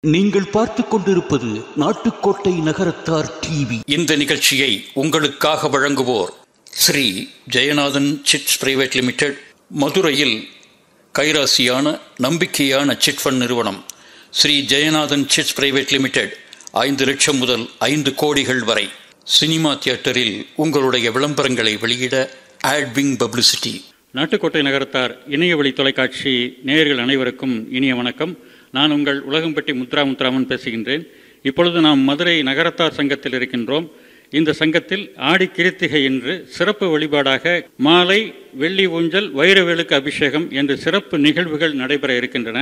நீங்கள் பார்த்துக் கொண்டிருப்பது நாட்டுக்கோட்டை நகரத்தார் டிவி. இந்த நிகழ்ச்சியை உங்களுக்காக வழங்குவோர் Shri Jayanathan chits private limited, மதுரையில் கைராசியான நம்பிக்கையான சிட் ஃபண்ட் நிறுவனம். Shri Jayanathan chits private limited 5 லட்சம் முதல் 5 கோடிகள் வரை. சினிமா தியேட்டரில் உங்களுடைய விளம்பரங்களை வெளியிட ஆட்விங் பப்ளிசிட்டி. நாட்டுக்கோட்டை நகரத்தார் இணையவழி தொலைக்காட்சி நேயர்கள் அனைவருக்கும் இனிய வணக்கம். நான் உங்கள் உலகம்பட்டி முத்துராமன் பேசுகின்றேன். இப்பொழுது நாம் மதுரை நகரத்தார் சங்கத்தில் இருக்கின்றோம். இந்த சங்கத்தில் ஆடி கிருத்திகை என்று சிறப்பு வழிபாடாக மாலை, வெள்ளி ஊஞ்சல், வைரவேலுக்கு அபிஷேகம் என்று சிறப்பு நிகழ்வுகள் நடைபெற இருக்கின்றன.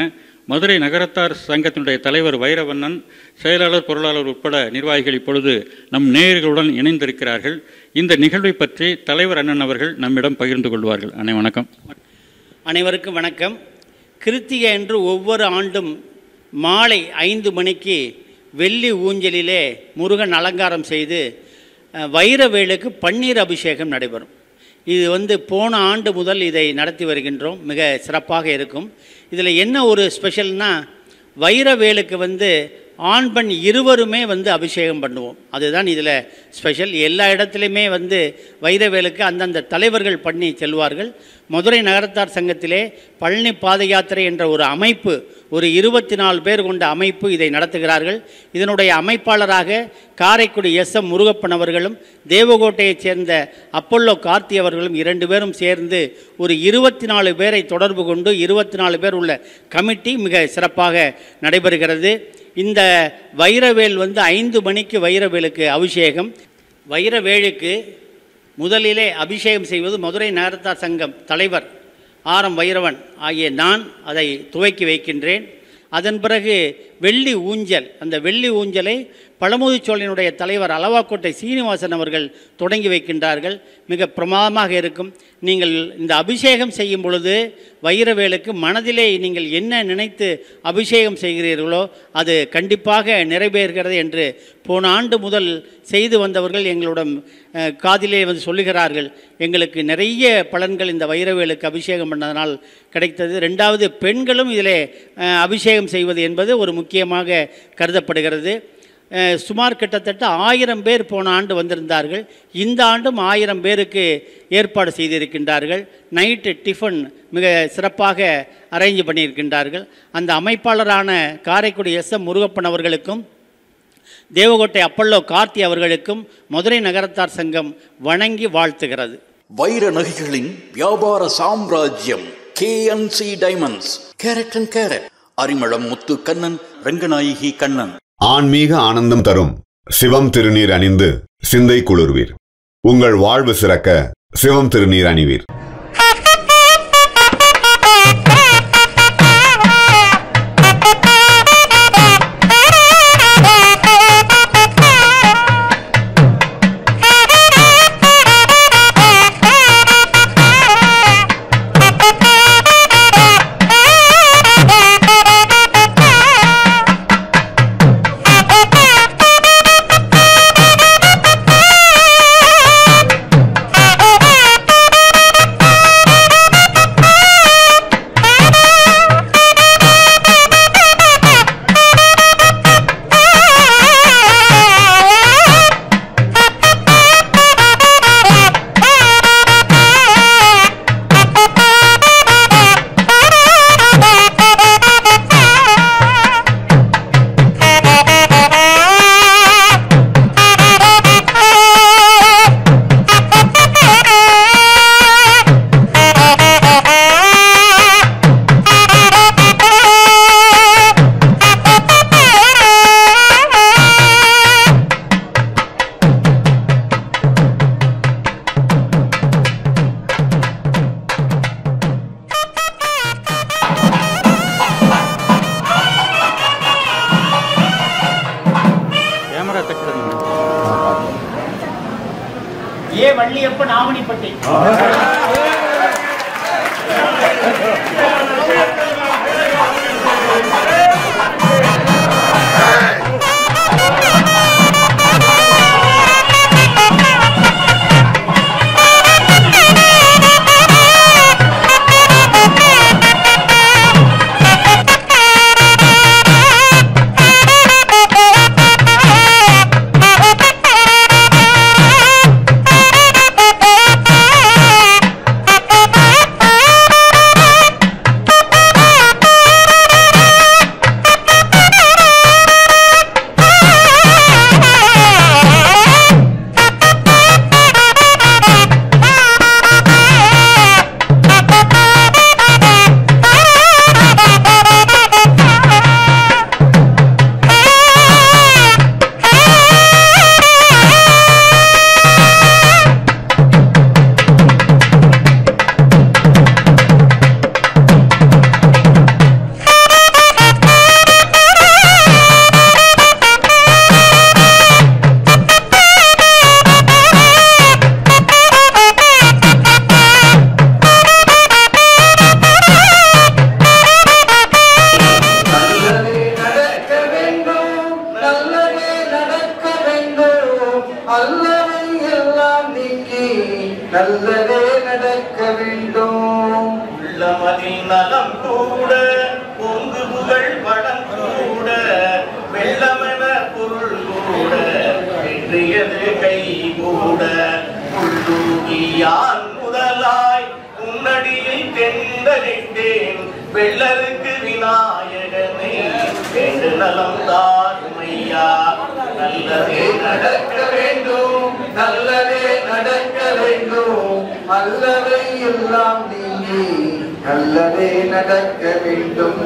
மதுரை நகரத்தார் சங்கத்தினுடைய தலைவர் வைரவண்ணன், செயலாளர், பொருளாளர் உட்பட நிர்வாகிகள் இப்பொழுது நம் நேயர்களுடன் இணைந்திருக்கிறார்கள். இந்த நிகழ்வை பற்றி தலைவர் அண்ணன் அவர்கள் நம்மிடம் பகிர்ந்து கொள்வார்கள். அண்ணே வணக்கம். அனைவருக்கும் வணக்கம். கிருத்திகை என்று ஒவ்வொரு ஆண்டும் மாலை 5 மணிக்கு வெள்ளி ஊஞ்சலிலே முருகன் அலங்காரம் செய்து வைரவேலுக்கு பன்னீர் அபிஷேகம் நடைபெறும். இது போன ஆண்டு முதல் இதை நடத்தி வருகின்றோம். மிக சிறப்பாக இருக்கும். இதில் என்ன ஒரு ஸ்பெஷல்னால், வைரவேலுக்கு ஆண் பெண் இருவருமே அபிஷேகம் பண்ணுவோம். அதுதான் இதில் ஸ்பெஷல். எல்லா இடத்துலையுமே வைரவேலுக்கு அந்தந்த தலைவர்கள் பண்ணி செல்வார்கள். மதுரை நகரத்தார் சங்கத்திலே பழனி பாத யாத்திரை என்ற ஒரு அமைப்பு, ஒரு 24 பேர் கொண்ட அமைப்பு இதை நடத்துகிறார்கள். இதனுடைய அமைப்பாளராக காரைக்குடி எஸ்.எம். முருகப்பன் அவர்களும், தேவகோட்டையைச் சேர்ந்த அப்பல்லோ கார்த்தி அவர்களும் 2 பேரும் சேர்ந்து ஒரு 24 பேரை தொடர்பு கொண்டு 24 பேர் உள்ள கமிட்டி மிக சிறப்பாக நடைபெறுகிறது. இந்த வைரவேல் 5 மணிக்கு வைரவேலுக்கு அபிஷேகம். வைரவேலுக்கு முதலிலே அபிஷேகம் செய்வது மதுரை நகரத்தார் சங்கம் தலைவர் ஆர்.எம். வைரவன் ஆகிய நான் அதை துவக்கி வைக்கின்றேன். அதன் பிறகு வெள்ளி ஊஞ்சல், அந்த வெள்ளி ஊஞ்சலை பழமுதிர்ச்சோலையினுடைய தலைவர் அளவாக்கோட்டை சீனிவாசன் அவர்கள் தொடங்கி வைக்கின்றார்கள். மிக பிரமாதமாக இருக்கும். நீங்கள் இந்த அபிஷேகம் செய்யும் பொழுது வைரவேலுக்கு மனதிலே நீங்கள் என்ன நினைத்து அபிஷேகம் செய்கிறீர்களோ அது கண்டிப்பாக நிறைவேறுகிறது என்று போன ஆண்டு முதல் செய்து வந்தவர்கள் எங்களுடன் காதிலே சொல்லுகிறார்கள். எங்களுக்கு நிறைய பலன்கள் இந்த வைரவேலுக்கு அபிஷேகம் பண்ணதனால் கிடைத்தது. 2வது, பெண்களும் இதிலே அபிஷேகம் செய்வது என்பது ஒரு முக்கியமாக கருதப்படுகிறது. சுமார் கிட்டத்தட்ட 1000 பேர் போன ஆண்டு வந்திருந்தார்கள். இந்த ஆண்டும் 1000 பேருக்கு ஏற்பாடு செய்திருக்கின்றார்கள். நைட்டு டிஃபன் மிக சிறப்பாக அரேஞ்ச் பண்ணியிருக்கின்றார்கள். அந்த அமைப்பாளரான காரைக்குடி எஸ்.எம். முருகப்பன் அவர்களுக்கும், தேவகோட்டை அப்பல்லோ கார்த்தி அவர்களுக்கும் மதுரை நகரத்தார் சங்கம் வணங்கி வாழ்த்துகிறது. வைர நகைகளின் வியாபார சாம்ராஜ்யம் KNC டைமண்ட்ஸ். Carat and carat, Arimalam Muthu Kannan, Ranganayaki Kannan. ஆன்மீக ஆனந்தம் தரும் சிவம் திருநீர் அணிந்து சிந்தை குளிர்வீர். உங்கள் வாழ்வு சிறக்க சிவம் திருநீர் அணிவீர். வள்ளியப்பன் ஆவணிப்பட்டி. நல்லதே நடக்க வேண்டும். உள்ளமதில் நலம் கூட பொங்கு புகழ் படம் கூட வெள்ளமென பொருள் கூட வென்றியது கை கூட உள்ளூகியான் முதலாய் உன்னடியில் தெண்டலிட்டேன் வெள்ளருக்கு விநாயகனே வேண்டு நலம் தாருமையா. நல்லதே நடக்க வேண்டும், நல்லதே நடக்க வேண்டும். அல்லவை எல்லாம் நீங்கி நல்லதே நடக்க வேண்டும்.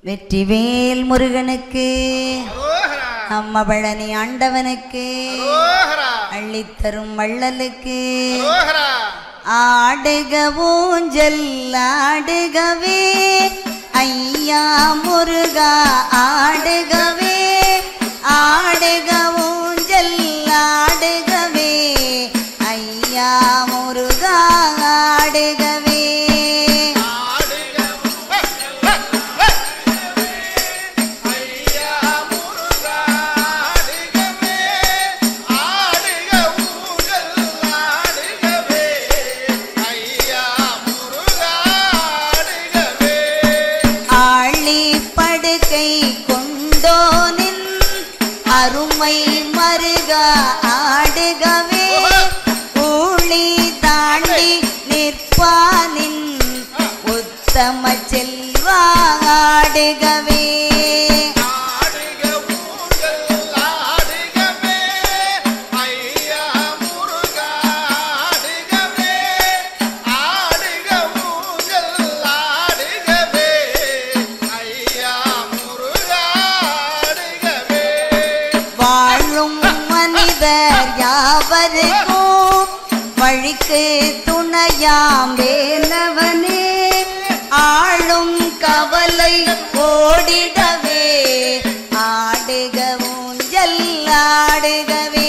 வெற்றிவேல் முருகனுக்கு, அம்மா பழனி ஆண்டவனுக்கு, அள்ளித்தரும் வள்ளலுக்கு, ஆடுக ஊஞ்சல் ஆடுகவே ஐயா முருகா ஆடுகவே, ஆடுக ஊஞ்சல் ஆடுகவே ஐயா முருகா ஆடுகவே. ஆடுகவே ஊழி தாண்டி நிற்பானின் உத்தம செல்வா ஆடுகவே யாவருக்கும் வழிக்கு துணையாம் வேலவனே ஆளும் கவலை ஓடிடவே ஆடுக ஊஞ்சல் ஆடுகவே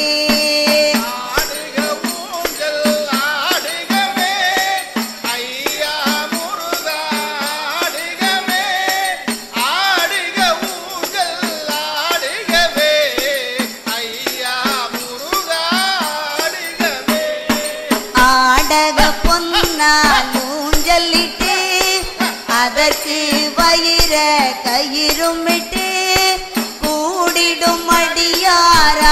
ஊஞ்சலிட்டு அதற்கு வயிற கயிறுமிட்டு கூடிடும் அடியாராட்டிடவே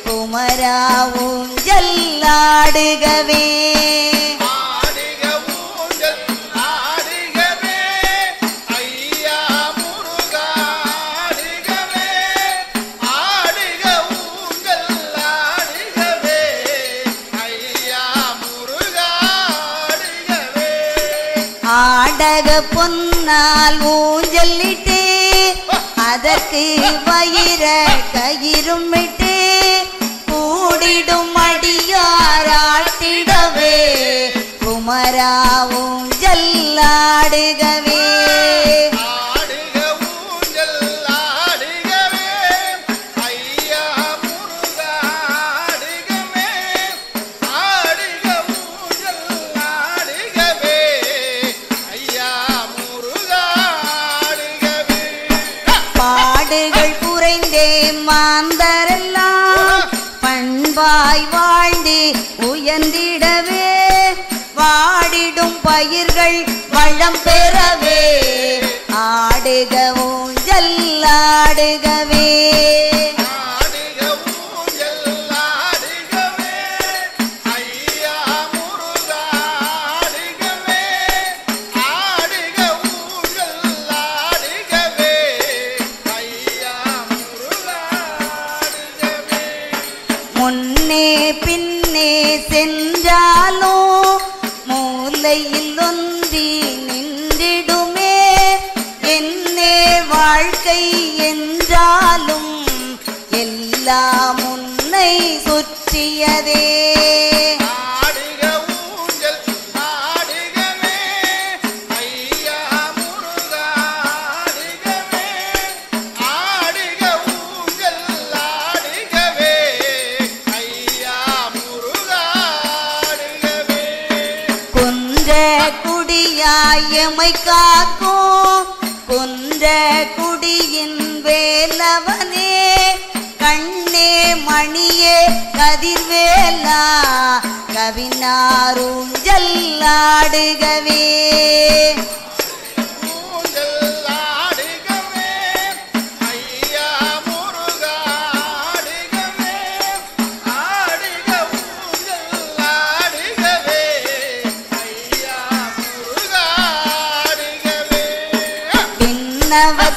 குமரா ஊஞ்சல் ஆடுகவே ஆடக பொன்னால் ஊஞ்சலிட்டு அதற்கு வயிற கயிறுமிட்டு கூடிடும் அடியாராட்டிடவே குமரா ஊஞ்சல் ஆடுகவே மாந்தரெல்லாம் பண்பாய் வாழ்ந்து உயர்ந்திடவே வாடிடும் பயிர்கள் வளம் பெறவே ஆடுக ஊஞ்சல் ஆடுகவே முன்னே பின்னே சென்றாலும் மூலையில் ஒன்றி நின்றிடுமே என்னே வாழ்க்கை என்றாலும் எல்லாம் உன்னை சுற்றியதே குடியாயமை காக்கும் குன்ற குடியின் வேலவனே கண்ணே மணியே கதிர்வேலா கவினாரூஞ்சல் ஆடுகவே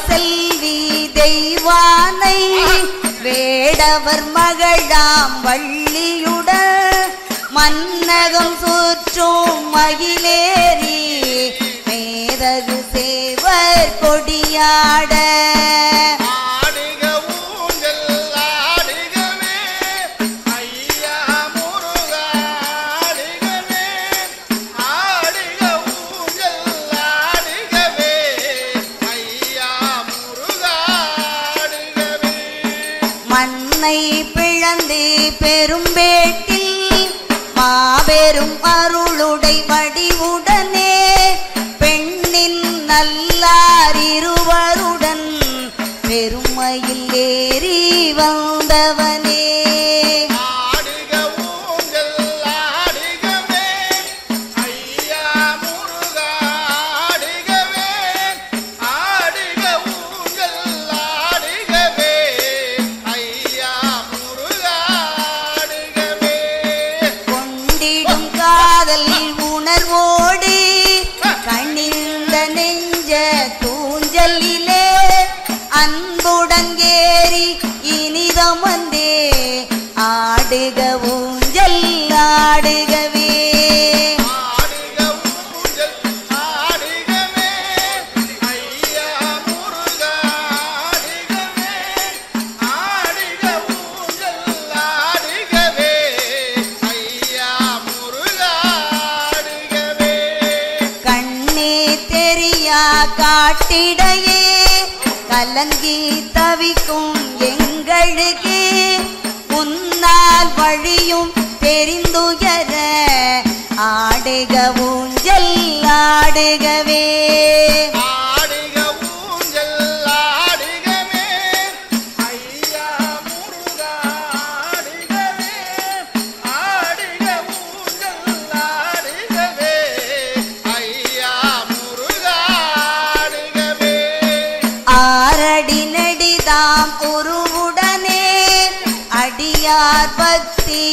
செல்வி தெய்வானை வேடவர் மகளாம் வள்ளியுடன் மன்னகம் சுற்றும் மகிழேறி மேதகு சேவர் கொடியாட மண்ணை பிளந்து பெரும்பேட்டில் மாபெரும் அருளுடை வடிவுடனே பெண்ணின் நல்லார் இருவருடன் பெருமையில் ஏறி வந்தவனே ஐயா கனிந்த நெஞ்ச தூஞ்சலிலே அன்புடன் ஏறி இனிதமந்தே ஆடுக ஊஞ்சல் ஆடுகவே காட்டிடையே கலங்கி தவிக்கும் எங்களுக்கு முன்னால் வழியும் தெரிந்துயர ஆடுக ஊஞ்சல் ஆடுகவே உருவுடனே அடியார் பக்தி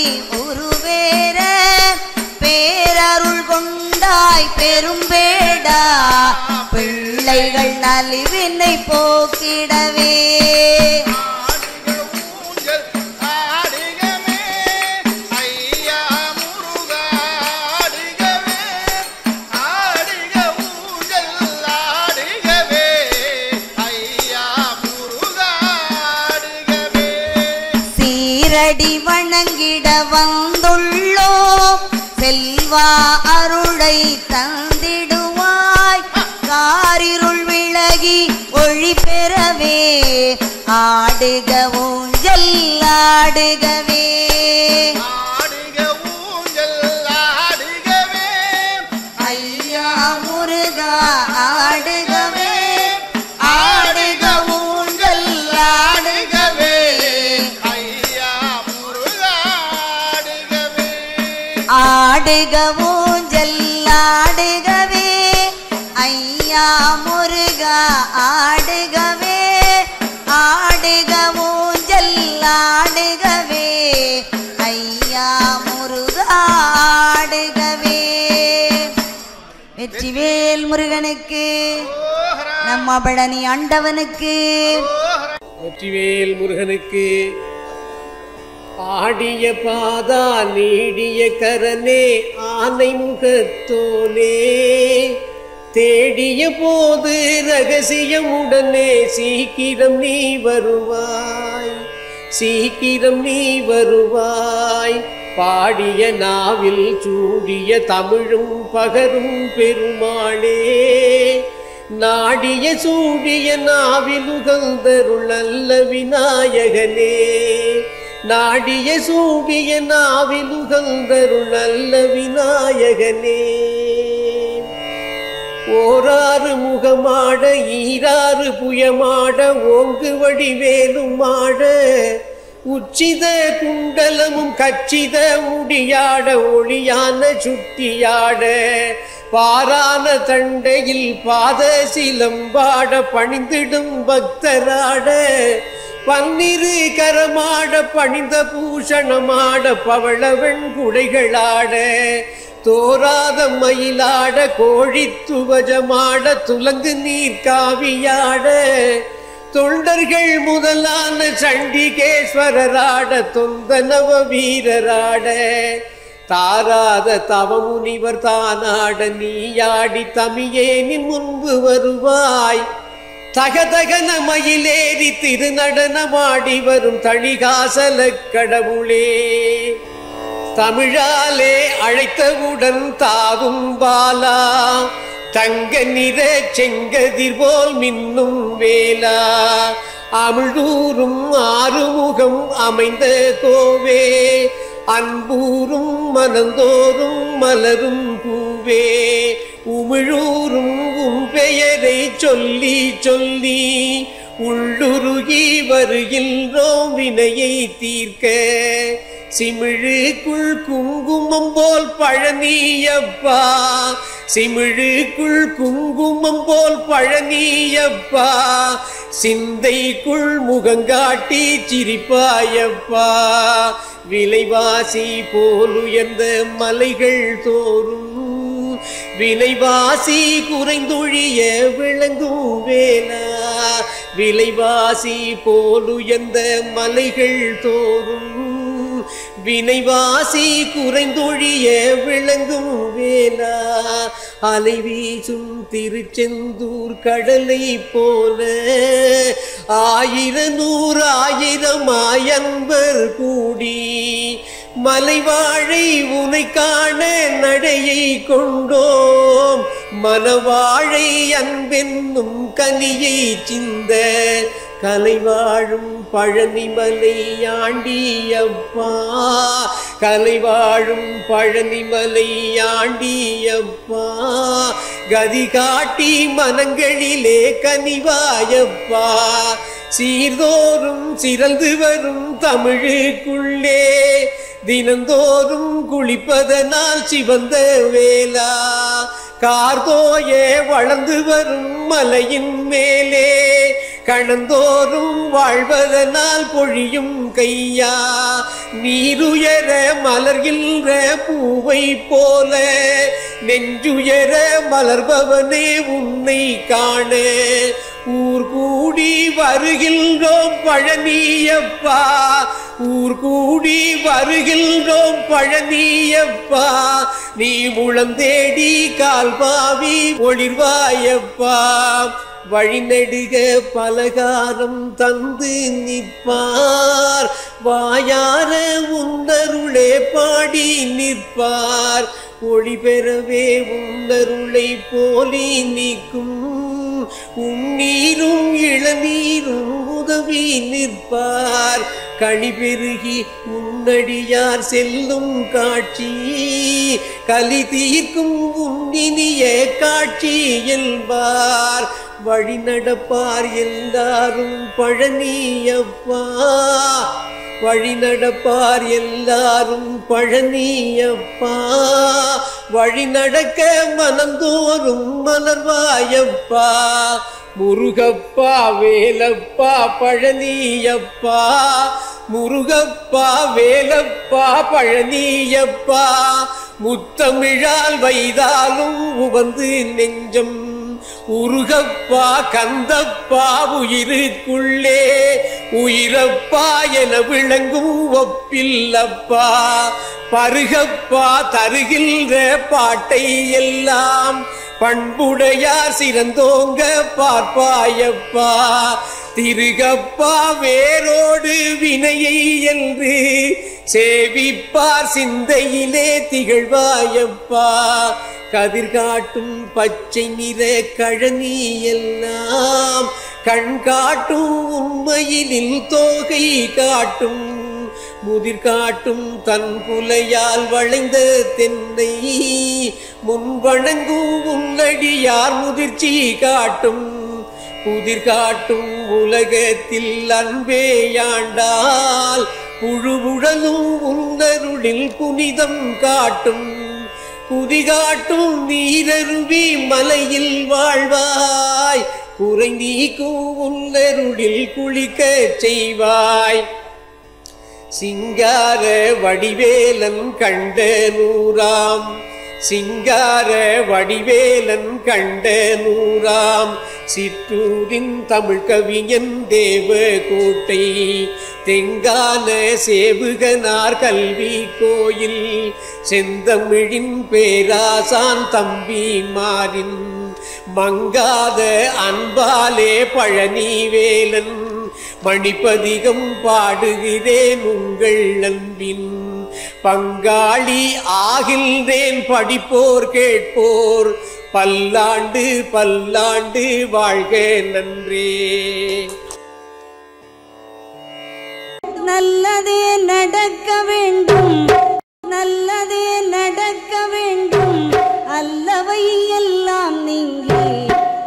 உருவேற பேரருள் கொண்டாய் பெரும்பேடா பிள்ளைகள் நலிவினை போக்கிடவே அடி வணங்கிட வந்துள்ளோ செல்வா அருளை தந்திடுவாய் காரிருள் விலகி ஒளி பெறவே ஆடுக ஊஞ்சல் ஆடுகவே ஐயா முருகா ஆடுகவே ஆடுக ஊஞ்சல் ஆடுகவே ஆடுக ஊஞ்சல் ஆடுகவே ஐயா முருகா ஆடுகவே ஆடுக ஊஞ்சல் ஆடுகவே ஐயா முருகா ஆடுகவே வெற்றிவேல் முருகனுக்கு நம்ம பழனி ஆண்டவனுக்கு வெற்றிவேல் முருகனுக்கு ஆடிய பாதா நீடிய கரனே ஆனை முகத்தோனே தேடிய போது ரகசியமுடனே சீக்கிரம் நீ வருவாய் சீக்கிரம் நீ வருவாய் பாடிய நாவில் சூடிய தமிழும் பகரும் பெருமாளே நாடிய சூடிய நாவில் உகந்தருள் நல்ல விநாயகனே நாடிய சூடிய நாவில் உகந்தருள் நல்ல விநாயகனே ஓராறு முகமாட ஈராறு புயமாட ஓங்கு வடிவேலும் மாட உச்சித குண்டலமும் கச்சித முடியாட ஒளியான சுட்டியாட பாரான தண்டையில் பாத சிலம்பாட பணிந்திடும் பக்தராட பன்னிரு கரமாட பணிந்த பூஷணமாட பவளவெண் குடைகளாட தோராத மயிலாட கோழித்துவஜமாட துலங்கு நீர் காவியாட தொண்டர்கள் முதலான சண்டிகேஸ்வரராட தொந்த நவ வீரராட தாராத தவமுனிவர் தானாட நீயாடி தமியேனின் முன்பு வருவாய் தகதகன மயிலேறி திருநடனமாடி வரும் தளிகாசல கடவுளே தமிழாலே அழைத்தவுடன் தாவும் பாலா தங்க நிற செங்கதிர் போல் மின்னும் வேலா அமிழ்தூரும் ஆறுமுகம் அமைந்த கோவே அன்பூரும் மனந்தோறும் மலரும் பூவே உமிழூரும் உன் பெயரை சொல்லி சொல்லி உள்ளுருகி வருகின்றோம் வினையை தீர்க்க சிமிழுக்குள் குங்குமம் போல் பழனியப்பா சிமிழுக்குள் குங்குமம் போல் பழனியப்பா சிந்தைக்குள் முகங்காட்டி சிரிப்பாயப்பா விலைவாசி போல் உயர்ந்த மலைகள் தோறும் விலைவாசி குறைந்தொழிய விளங்கும் வேலா, விலைவாசி போலுயர்ந்த மலைகள் தோறும் வினைவாசி குறைந்தொழிய விளங்கும் வேலா, அலை வீசும் திருச்செந்தூர் கடலை போல ஆயிரநூறு ஆயிரமாய் அன்பர் கூடி மலைவாழை உனை காண நடையை கொண்டோம், மனவாழை அன்பென்னும் கனியை சிந்த கலைவாழும் பழனிமலை ஆண்டியப்பா, கலைவாழும் பழனிமலை ஆண்டியப்பா, கதி காட்டி மனங்களிலே கனிவாயப்பா, சீர்தோறும் சிறந்து வரும் தமிழுக்குள்ளே தினந்தோறும் குளிப்பதனால் சிவந்த வேலா, கார்தோய வளர்ந்து வரும் மலையின் மேலே கணந்தோறும் வாழ்வதனால் பொழியும் கையா, நீருயர மலர்கின்ற பூவை போல நெஞ்சுயர மலர்பவனே உன்னை காண ஊர் கூடி வருகின்றோம் பழனியப்பா, ஊர் கூடி வருகின்றோம் பழனியப்பா, நீ முழந்தேடி கால்பாவி ஒளிர்வாயப்பா, வழிநெடுக பலகாரம் தந்து நிற்பார், வாயார உன்னருளே பாடி நிற்பார், ஒளி பெறவே உன்னருளை போலி நிற்கும் உன்னீரும் இளநீரும் உதவி நிற்பார், களி பெருகி உன்னடியார் செல்லும் காட்சி கலி தீர்க்கும் உன்னினிய காட்சி என்பார், வழி நடப்பார் எல்லாரும் பழனியப்பா, வழி நடப்பார் எல்லாரும் பழனியப்பா, வழி நடக்க மனந்தோறும் மலர்வாயப்பா, முருகப்பா வேலப்பா பழனியப்பா, முருகப்பா வேலப்பா பழனியப்பா, முத்தமிழால் வைதாலும் உவந்து நெஞ்சம் உருகப்பா கந்தப்பா உயிருக்குள்ளே உயிரப்பா என விளங்கும் ஒப்பில்லப்பா, பருகப்பா தருகின்ற பாட்டை எல்லாம் பண்புடையார் சிறந்தோங்க பார்ப்பாயப்பா, திருகப்பா வேரோடு வினையை என்று சேவிப்பார் சிந்தையிலே திகழ்வாயப்பா, கதிர்காட்டும் பச்சை நிற கழனி எல்லாம் கண் காட்டும் உண்மையிலில் தோகை காட்டும், முதிர் காட்டும் தன் புலையால் வளைந்த தென்னை முன்வணங்கும் உன்னடியார் முதிர்ச்சி காட்டும், புதிர் காட்டும் உலகத்தில் அன்பேயாண்டால் புழுவுடலும் உன்னருளில் புனிதம் காட்டும், குதிகாட்டும் நீரருவி மலையில் வாழ்வாய், குறை நீக்கும் உன்னருளில் குளிக்க செய்வாய், சிங்கார வடிவேலன் கண்ட நூறாம், சிங்கார வடிவேலன் கண்ட நூறாம், சிற்றூரின் தமிழ் கவிஞன் தேவ கோட்டை, தெங்கான சேவுகனார் கல்வி கோயில், செந்தமிழின் பேராசான் தம்பி மாறின் மங்காத அன்பாலே பழனி வேலன், மணிப்பதிகம் பாடுகிறேன் உங்கள் அன்பின் பங்காளி ஆகின்றேன், படிப்போர் கேட்போர் பல்லாண்டு பல்லாண்டு வாழ்க நன்றே. நல்லதே நடக்க வேண்டும், நல்லதே நடக்க வேண்டும், அல்லவை எல்லாம் நீங்கி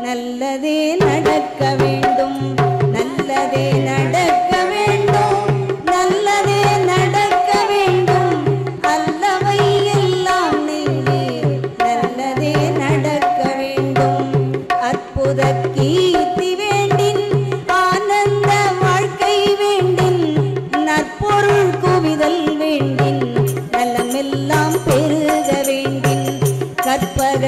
நல்லதே நடக்க வேண்டும், நல்லதே நடக்க வேண்டும், நல்லதே நடக்க வேண்டும், அல்லவை எல்லாம் நீங்கி நல்லதே நடக்க வேண்டும், அற்புத கீர்த்தி வேண்டின் ஆனந்த வாழ்க்கை வேண்டின் நற்பொருள் குவிதல் வேண்டின் நலமெல்லாம் பெருக வேண்டின் கற்பக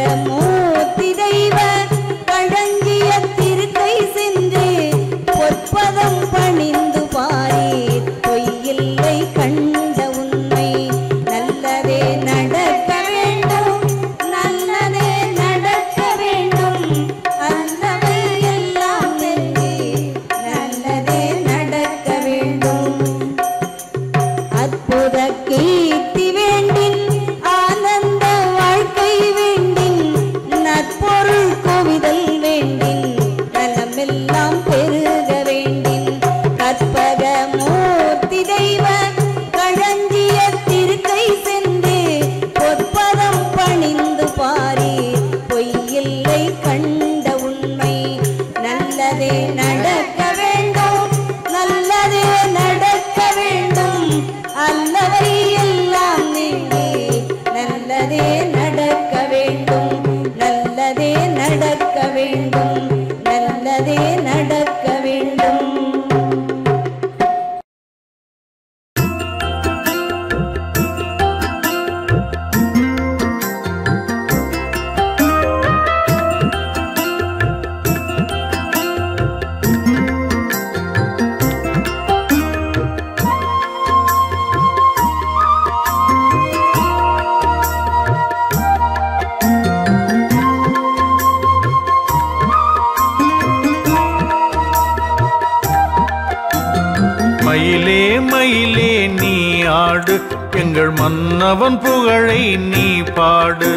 எங்கள் மன்னவன் புகழை நீ பாடு.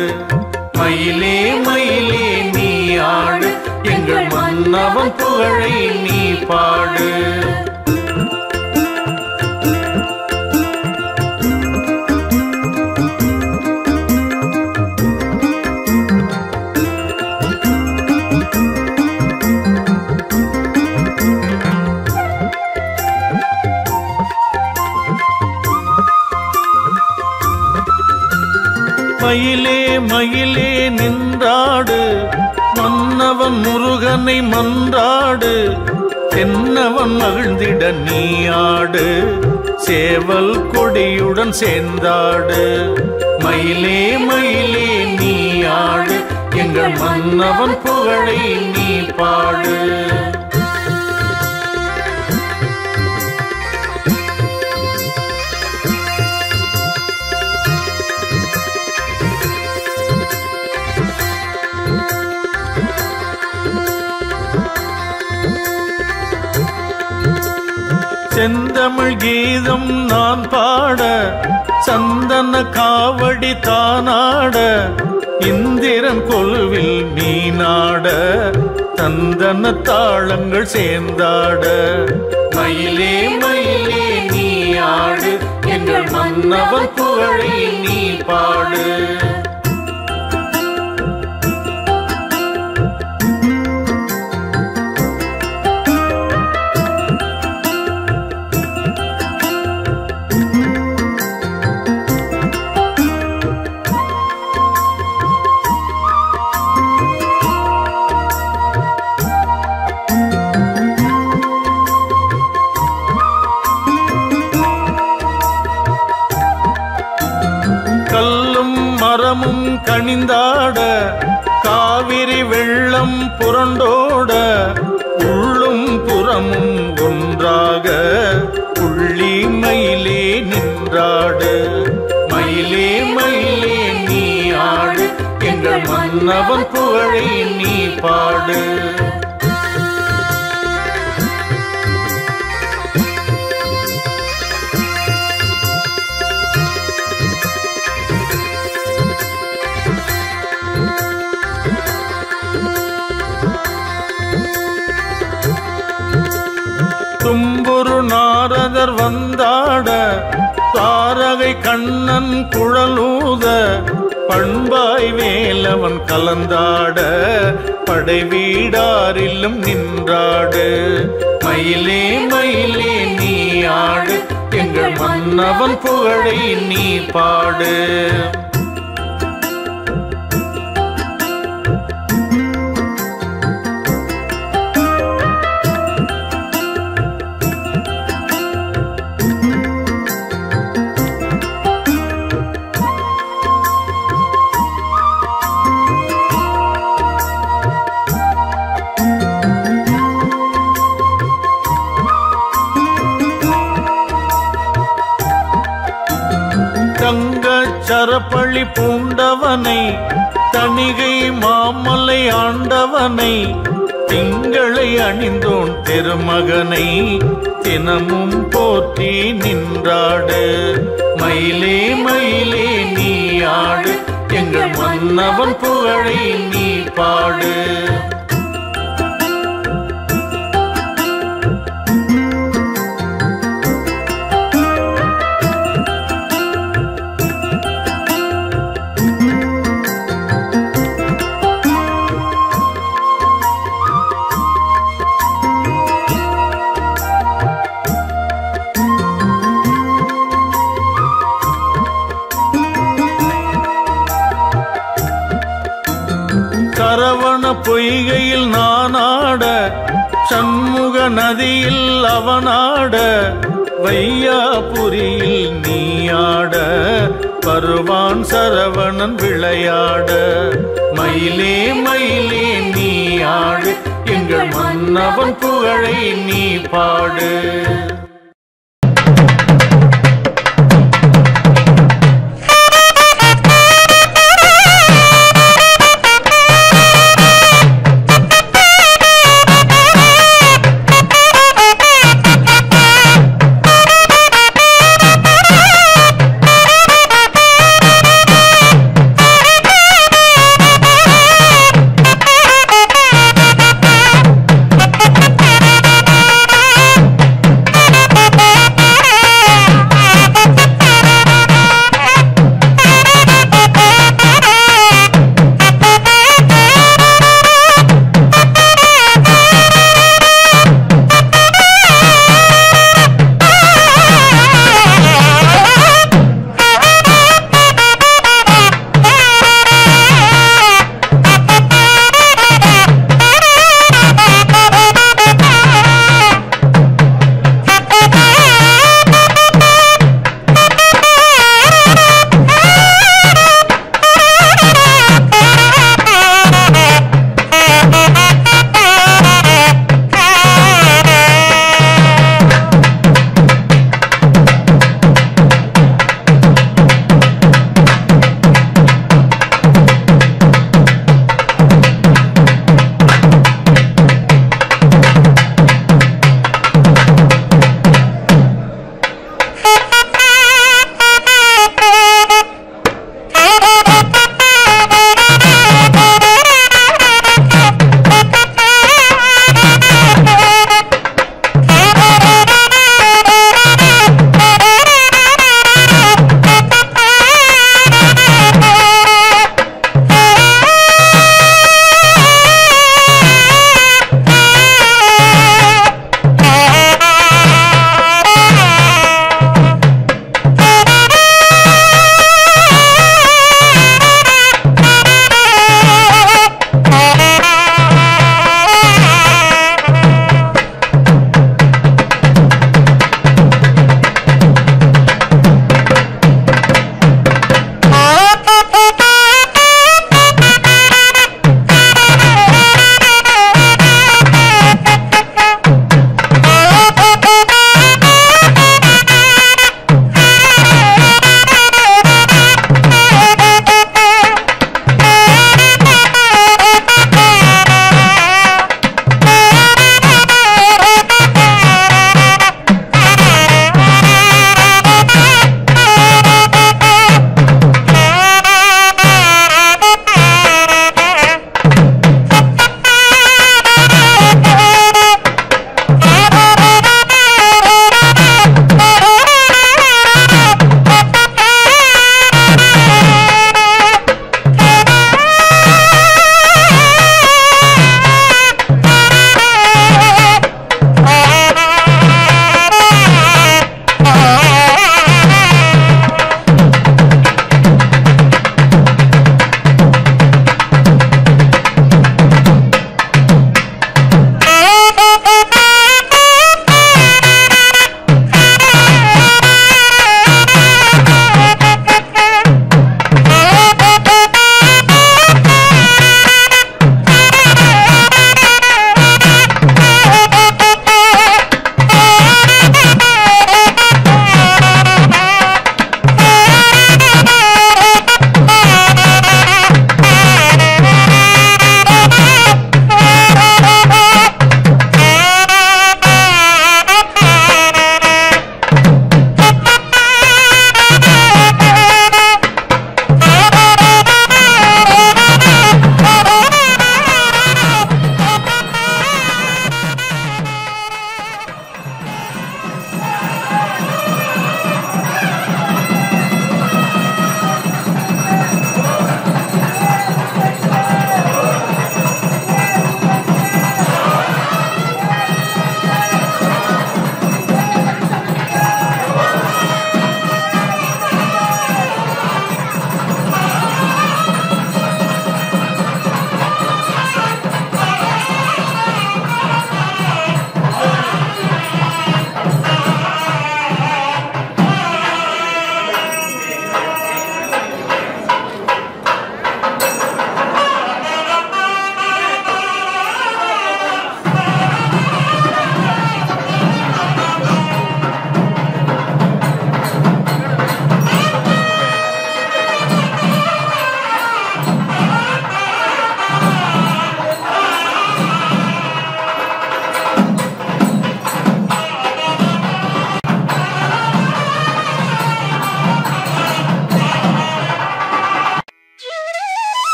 மயிலே மயிலே நீ ஆடு, எங்கள் மன்னவன் புகழை நீ பாடு. மயிலே மயிலே நின்றாடு, மன்னவன் முருகனை மன்றாடு. தென்னவன் மகிழ்ந்திட நீ ஆடு, சேவல் கொடியுடன் சேர்ந்தாடு. மயிலே மயிலே நீ ஆடு, எங்கள் மன்னவன் புகழை நீ பாடு. செந்தமிழ் கீதம் நான் பாட, சந்தன காவடி தானாட. இந்திரன் கொலுவில் நீ நாட, சந்தன தாளங்கள் சேர்ந்தாட. மயிலே மயிலே நீ ஆடு, எங்கள் மன்னவன் புகழை நீ பாடு. மரமும் கனிந்தாட, காவிரி வெள்ளம் புரண்டோட. உள்ளும் புறமும் ஒன்றாக, புள்ளி மயிலே நின்றாடு. மயிலே மயிலே நீ ஆடு, எங்கள் மன்னவன் புகழை நீ பாடு. தும்புரு நாரதர் வந்தாட, தாரகை கண்ணன் குழலூத. பண்பாய் வேலவன் கலந்தாட, படை வீடாரிலும் நின்றாடு. மயிலே மயிலே நீ ஆடு, எங்கள் மன்னவன் புகழை நீ பாடு. சரப்பள்ளி பூண்டவனை, தணிகை மாமலை ஆண்டவனை. திங்களை அணிந்தோன் திருமகனை, தினமும் போற்றி நின்றாடு. மயிலே மயிலே நீ ஆடு, எங்கள் மன்னவன் புகழை நீ பாடு. சரவண பொய்கையில் நானாட, சண்முக நதியில் அவனாட. வையாபுரியில் நீயாட, பருவான் சரவணன் விளையாட. மயிலே மயிலே நீ ஆடு, எங்கள் மன்னவன் புகழை நீ பாடு.